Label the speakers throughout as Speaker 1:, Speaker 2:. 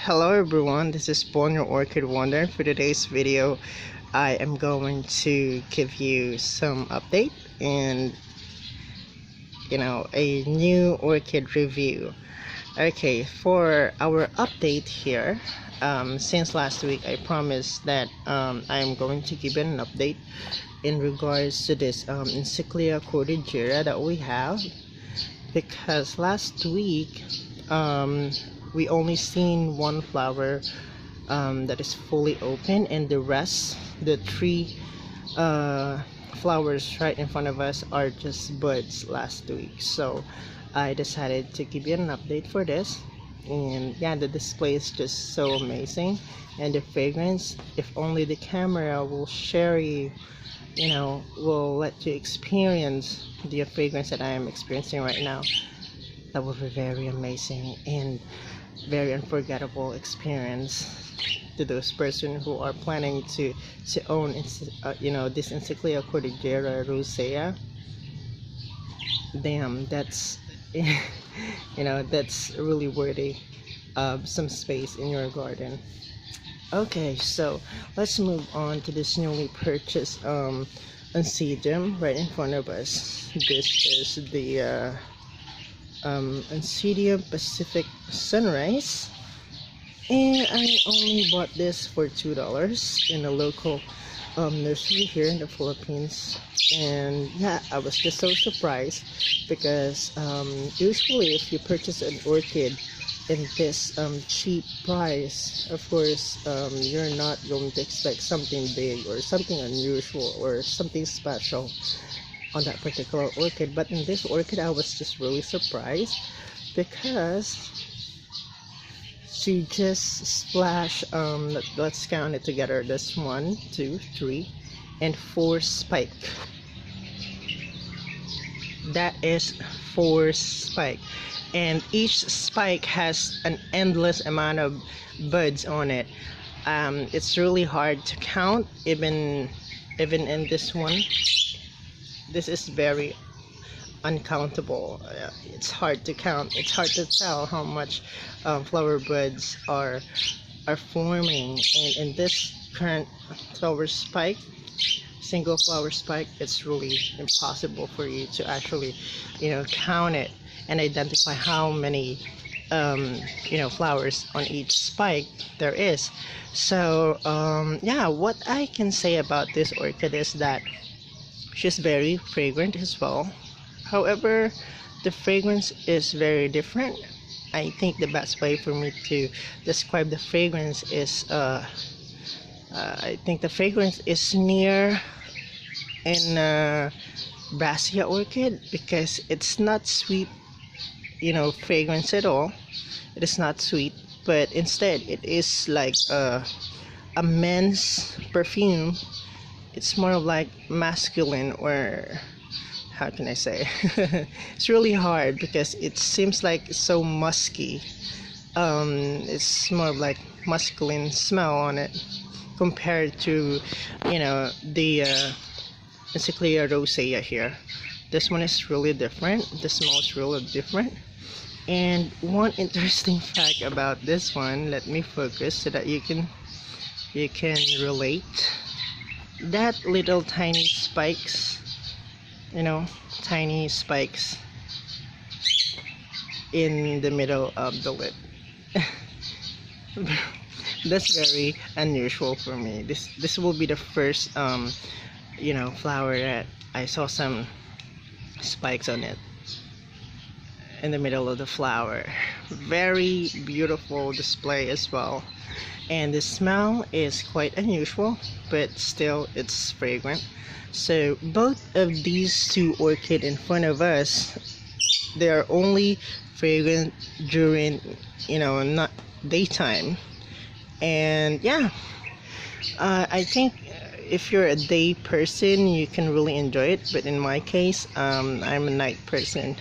Speaker 1: Hello everyone, this is Born Your Orchid Wonder. For today's video, I am going to give you some update and a new orchid review. Okay, for our update here, since last week I promised that I'm going to give an update in regards to this Encyclia cordillera that we have, because last week we only seen one flower that is fully open, and the rest, the three flowers right in front of us, are just buds last week. So I decided to give you an update for this. And yeah, the display is just so amazing, and the fragrance, if only the camera will share you, will let you experience the fragrance that I am experiencing right now, that would be very amazing and very unforgettable experience to those persons who are planning to own this Encyclia cordillera rosea. Damn, that's that's really worthy of some space in your garden. Okay, so let's move on to this newly purchased Oncidium right in front of us. This is the Oncidium Pacific Sunrise, and I only bought this for $2 in a local nursery here in the Philippines. And yeah, I was just so surprised because usually if you purchase an orchid in this cheap price, of course you're not going to expect something big or something unusual or something special on that particular orchid. But in this orchid, I was just really surprised because she just splashed let's count it together. This 1, 2, 3 and 4 spike. That is 4 spike, and each spike has an endless amount of buds on it. It's really hard to count, even in this one. This is very uncountable. It's hard to count. It's hard to tell how much flower buds are forming. And in this current flower spike, single flower spike, it's really impossible for you to actually count it and identify how many flowers on each spike there is. So yeah, what I can say about this orchid is that she's very fragrant as well. However, the fragrance is very different. I think the best way for me to describe the fragrance is I think the fragrance is near in Brassica orchid, because it's not sweet fragrance at all. It is not sweet, but instead it is like a men's perfume. It's more of like masculine, or how can I say? It's really hard because it seems like so musky. It's more of like masculine smell on it compared to the Encyclia rosea here. This one is really different. The smell is really different. And one interesting fact about this one, let me focus so that you can relate. That little tiny spikes, tiny spikes in the middle of the lip. That's very unusual for me. This will be the first flower that I saw some spikes on it in the middle of the flower. Very beautiful display as well, and the smell is quite unusual, but still it's fragrant. So both of these two orchid in front of us, they are only fragrant during not daytime. And yeah, I think if you're a day person, you can really enjoy it, but in my case, I'm a night person,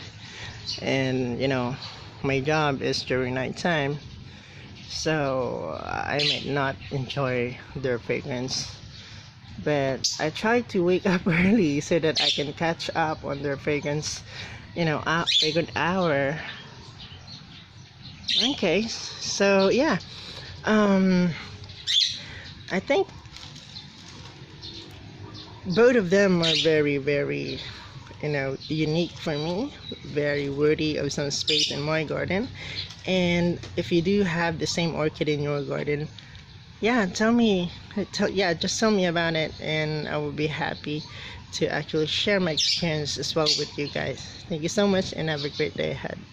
Speaker 1: and my job is during nighttime, so I might not enjoy their fragrance. But I try to wake up early so that I can catch up on their fragrance, fragrant hour. Okay, so yeah, Um, I think both of them are very, very, unique for me, very worthy of some space in my garden. And if you do have the same orchid in your garden, yeah, just tell me about it, and I will be happy to actually share my experience as well with you guys. Thank you so much, and have a great day ahead. Bye.